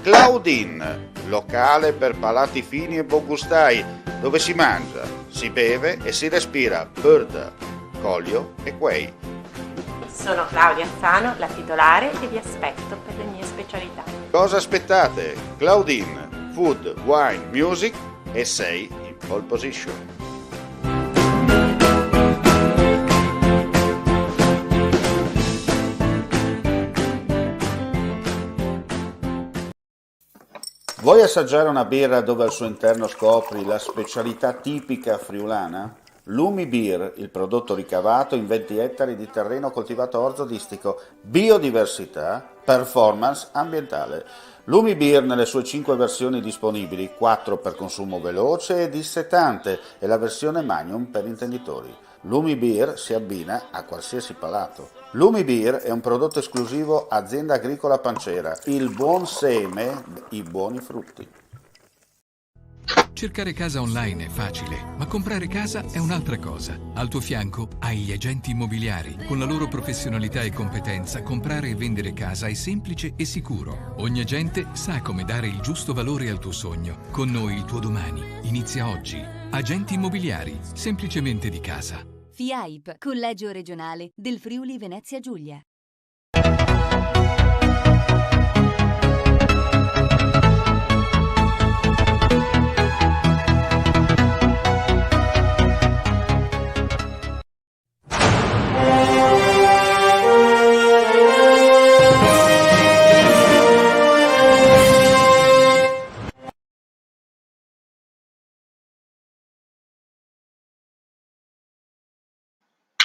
Claudine, locale per palati fini e buongustai, dove si mangia, si beve e si respira bird, Collio e Quay. Sono Claudia Alfano, la titolare, e vi aspetto per le mie specialità. Cosa aspettate? Claudine, food, wine, music e sei in pole position. Vuoi assaggiare una birra dove al suo interno scopri la specialità tipica friulana? Lumi Beer, il prodotto ricavato in 20 ettari di terreno coltivato a orzo distico, biodiversità, performance ambientale. Lumi Beer nelle sue 5 versioni disponibili, 4 per consumo veloce e dissetante e la versione Magnum per intenditori. Lumi Beer si abbina a qualsiasi palato. Lumi Beer è un prodotto esclusivo Azienda Agricola Pancera, il buon seme, i buoni frutti. Cercare casa online è facile, ma comprare casa è un'altra cosa. Al tuo fianco hai gli agenti immobiliari. Con la loro professionalità e competenza, comprare e vendere casa è semplice e sicuro. Ogni agente sa come dare il giusto valore al tuo sogno. Con noi il tuo domani inizia oggi. Agenti immobiliari, semplicemente di casa. FIAIP, Collegio Regionale del Friuli Venezia Giulia.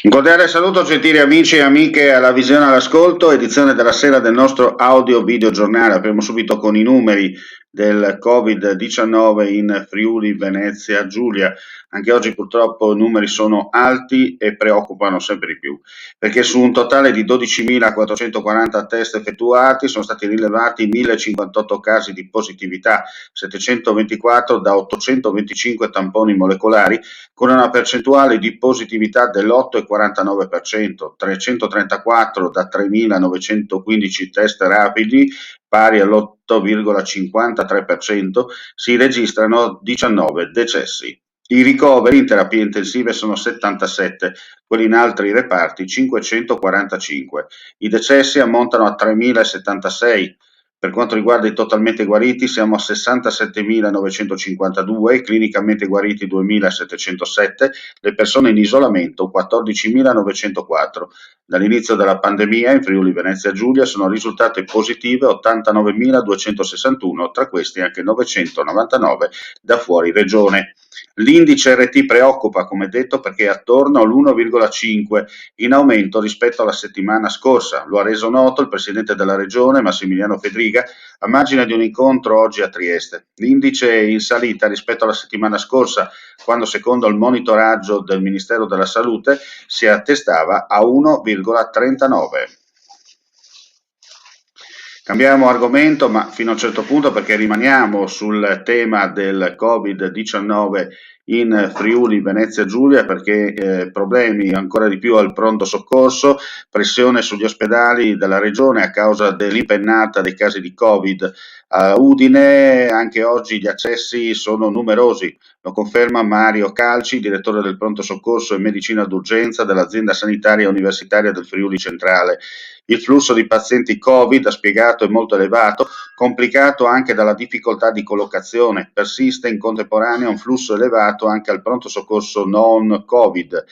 Un cordiale saluto gentili amici e amiche alla visione e all'ascolto, edizione della sera del nostro audio video giornale. Apriamo subito con i numeri del Covid-19 in Friuli Venezia Giulia. Anche oggi purtroppo i numeri sono alti e preoccupano sempre di più, perché su un totale di 12.440 test effettuati sono stati rilevati 1.058 casi di positività, 724 da 825 tamponi molecolari, con una percentuale di positività dell'8,49%, 334 da 3.915 test rapidi, pari all'8,53%, si registrano 19 decessi. I ricoveri in terapie intensive sono 77, quelli in altri reparti 545. I decessi ammontano a 3.076. Per quanto riguarda i totalmente guariti siamo a 67.952, clinicamente guariti 2.707, le persone in isolamento 14.904. Dall'inizio della pandemia in Friuli Venezia Giulia sono risultate positive 89.261, tra questi anche 999 da fuori regione. L'indice RT preoccupa, come detto, perché è attorno all'1,5, in aumento rispetto alla settimana scorsa. Lo ha reso noto il presidente della regione, Massimiliano Fedriga, a margine di un incontro oggi a Trieste. L'indice è in salita rispetto alla settimana scorsa, quando secondo il monitoraggio del Ministero della Salute si attestava a 1,39. Cambiamo argomento, ma fino a un certo punto, perché rimaniamo sul tema del Covid-19 in Friuli Venezia Giulia, perché problemi ancora di più al pronto soccorso, pressione sugli ospedali della regione a causa dell'impennata dei casi di Covid. A Udine anche oggi gli accessi sono numerosi, lo conferma Mario Calci, direttore del pronto soccorso e medicina d'urgenza dell'azienda sanitaria universitaria del Friuli Centrale. Il flusso di pazienti Covid, ha spiegato, è molto elevato, complicato anche dalla difficoltà di collocazione. Persiste in contemporanea un flusso elevato anche al pronto soccorso non Covid.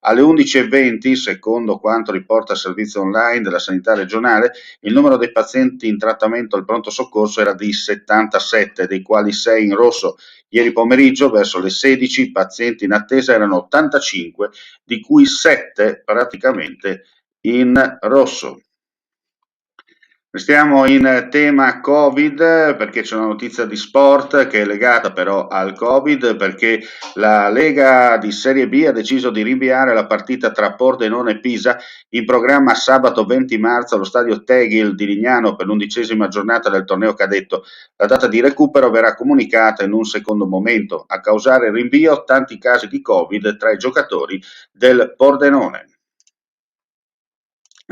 Alle 11.20, secondo quanto riporta il servizio online della sanità regionale, il numero dei pazienti in trattamento al pronto soccorso era di 77, dei quali 6 in rosso. Ieri pomeriggio, verso le 16, i pazienti in attesa erano 85, di cui 7 praticamente in rosso. Restiamo in tema Covid perché c'è una notizia di sport che è legata però al Covid, perché la Lega di Serie B ha deciso di rinviare la partita tra Pordenone e Pisa, in programma sabato 20 marzo allo stadio Tegil di Lignano per l'11ª giornata del torneo cadetto. La data di recupero verrà comunicata in un secondo momento. A causare il rinvio tanti casi di Covid tra i giocatori del Pordenone.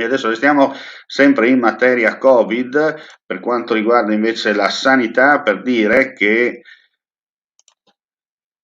E adesso restiamo sempre in materia Covid, per quanto riguarda invece la sanità, per dire che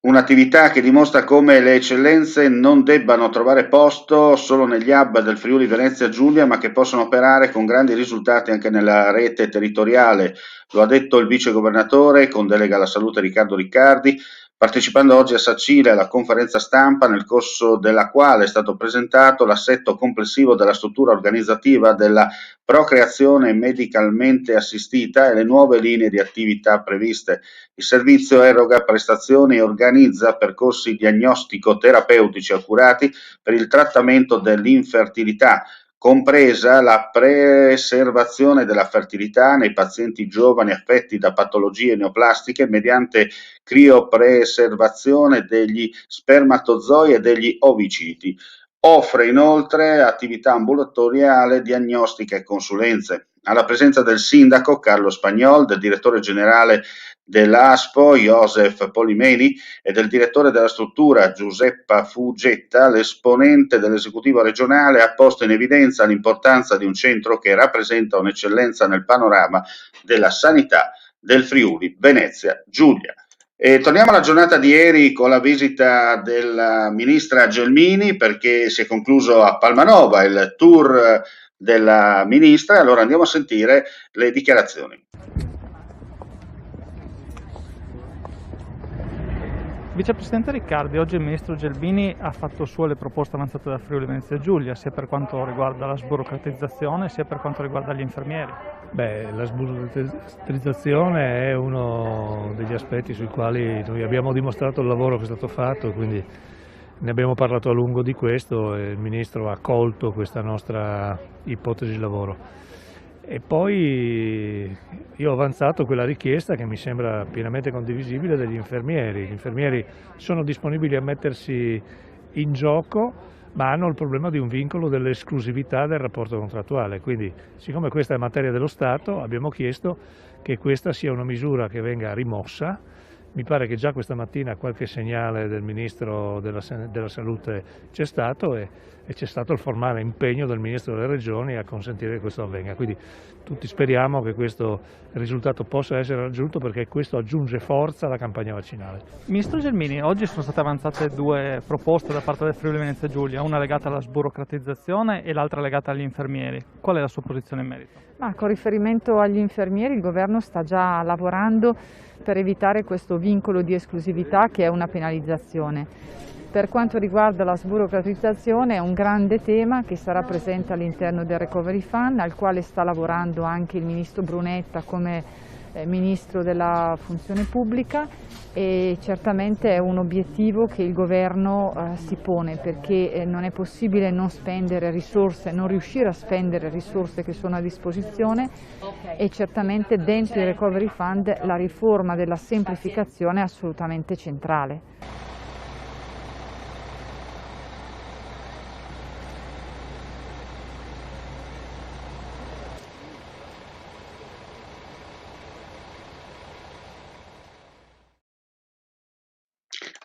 un'attività che dimostra come le eccellenze non debbano trovare posto solo negli hub del Friuli Venezia Giulia, ma che possono operare con grandi risultati anche nella rete territoriale. Lo ha detto il vice governatore con delega alla salute Riccardo Riccardi, partecipando oggi a Sacile alla conferenza stampa nel corso della quale è stato presentato l'assetto complessivo della struttura organizzativa della procreazione medicalmente assistita e le nuove linee di attività previste. Il servizio eroga prestazioni e organizza percorsi diagnostico-terapeutici accurati per il trattamento dell'infertilità, compresa la preservazione della fertilità nei pazienti giovani affetti da patologie neoplastiche mediante criopreservazione degli spermatozoi e degli oviciti. Offre inoltre attività ambulatoriale, diagnostica e consulenze. Alla presenza del sindaco Carlo Spagnol, del direttore generale dell'ASPO Josef Polimeni e del direttore della struttura Giuseppa Fuggetta, l'esponente dell'esecutivo regionale ha posto in evidenza l'importanza di un centro che rappresenta un'eccellenza nel panorama della sanità del Friuli Venezia Giulia. E torniamo alla giornata di ieri con la visita della ministra Gelmini, perché si è concluso a Palmanova il tour della ministra. Allora andiamo a sentire le dichiarazioni. Vicepresidente Riccardi, oggi il ministro Gelmini ha fatto sue le proposte avanzate da Friuli Venezia Giulia, sia per quanto riguarda la sburocratizzazione, sia per quanto riguarda gli infermieri. La sburocratizzazione è uno degli aspetti sui quali noi abbiamo dimostrato il lavoro che è stato fatto, quindi ne abbiamo parlato a lungo di questo e il Ministro ha accolto questa nostra ipotesi di lavoro. E poi io ho avanzato quella richiesta che mi sembra pienamente condivisibile degli infermieri. Gli infermieri sono disponibili a mettersi in gioco, ma hanno il problema di un vincolo dell'esclusività del rapporto contrattuale. Quindi, siccome questa è materia dello Stato, abbiamo chiesto che questa sia una misura che venga rimossa. Mi pare che già questa mattina qualche segnale del Ministro della Salute c'è stato e c'è stato il formale impegno del Ministro delle Regioni a consentire che questo avvenga. Quindi tutti speriamo che questo risultato possa essere raggiunto, perché questo aggiunge forza alla campagna vaccinale. Ministro Gelmini, oggi sono state avanzate due proposte da parte del Friuli Venezia Giulia, una legata alla sburocratizzazione e l'altra legata agli infermieri. Qual è la sua posizione in merito? Con riferimento agli infermieri, il Governo sta già lavorando per evitare questo vincolo di esclusività che è una penalizzazione. Per quanto riguarda la sburocratizzazione è un grande tema che sarà presente all'interno del Recovery Fund, al quale sta lavorando anche il Ministro Brunetta come Ministro della Funzione Pubblica, e certamente è un obiettivo che il Governo si pone, perché non è possibile non spendere risorse, non riuscire a spendere risorse che sono a disposizione, e certamente dentro il Recovery Fund la riforma della semplificazione è assolutamente centrale.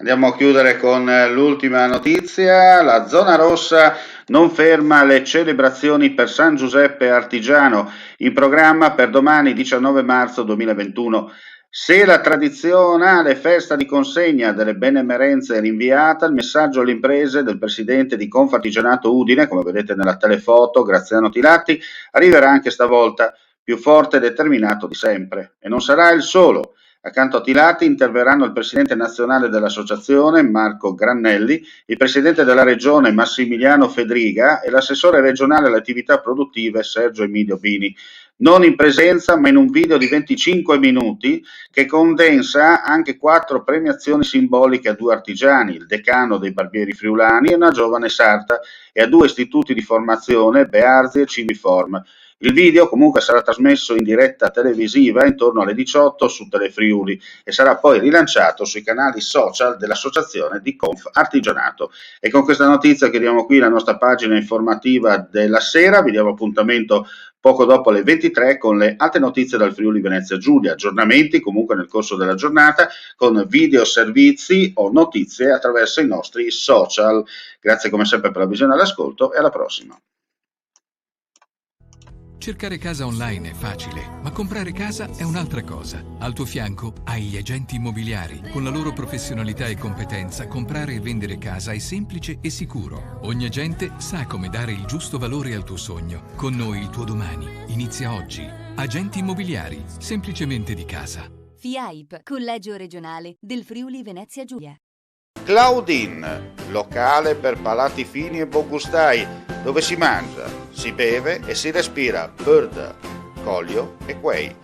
Andiamo a chiudere con l'ultima notizia. La zona rossa non ferma le celebrazioni per San Giuseppe Artigiano, in programma per domani 19 marzo 2021. Se la tradizionale festa di consegna delle benemerenze è rinviata, il messaggio alle imprese del presidente di Confartigianato Udine, come vedete nella telefoto, Graziano Tilatti, arriverà anche stavolta, più forte e determinato di sempre. E non sarà il solo. Accanto a Tilati interverranno il presidente nazionale dell'associazione Marco Grannelli, il presidente della regione Massimiliano Fedriga e l'assessore regionale alle attività produttive Sergio Emilio Bini. Non in presenza, ma in un video di 25 minuti che condensa anche 4 premiazioni simboliche a 2 artigiani, il decano dei barbieri friulani e una giovane sarta, e a 2 istituti di formazione, Bearzi e Civiform. Il video comunque sarà trasmesso in diretta televisiva intorno alle 18 su Telefriuli e sarà poi rilanciato sui canali social dell'associazione di Conf Artigianato. E con questa notizia chiudiamo qui la nostra pagina informativa della sera. Vi diamo appuntamento poco dopo le 23 con le altre notizie dal Friuli Venezia Giulia, aggiornamenti comunque nel corso della giornata con video servizi o notizie attraverso i nostri social. Grazie come sempre per la visione e l'ascolto e alla prossima. Cercare casa online è facile, ma comprare casa è un'altra cosa. Al tuo fianco hai gli agenti immobiliari. Con la loro professionalità e competenza, comprare e vendere casa è semplice e sicuro. Ogni agente sa come dare il giusto valore al tuo sogno. Con noi il tuo domani inizia oggi. Agenti immobiliari, semplicemente di casa. FIAIP, Collegio Regionale del Friuli Venezia Giulia. Claudine, locale per palati fini e buongustai, dove si mangia, si beve e si respira bird, Collio e Quay.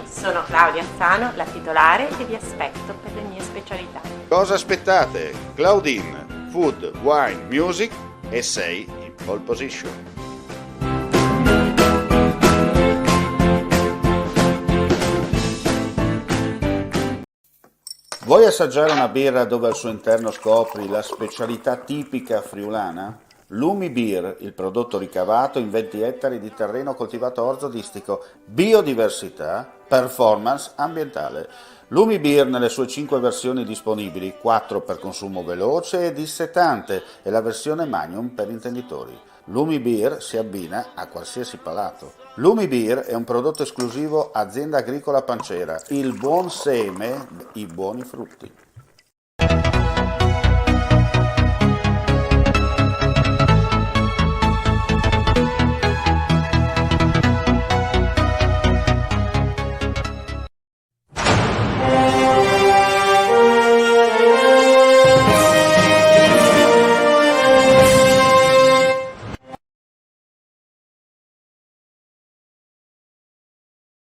Sono Claudia Anzano, la titolare, e vi aspetto per le mie specialità. Cosa aspettate? Claudine, food, wine, music e sei in pole position. Vuoi assaggiare una birra dove al suo interno scopri la specialità tipica friulana? Lumi Beer, il prodotto ricavato in 20 ettari di terreno coltivato orzodistico, biodiversità, performance ambientale. Lumi Beer nelle sue 5 versioni disponibili, 4 per consumo veloce e dissetante e la versione Magnum per intenditori. Lumi Beer si abbina a qualsiasi palato. Lumi Beer è un prodotto esclusivo Azienda Agricola Pancera, il buon seme, i buoni frutti.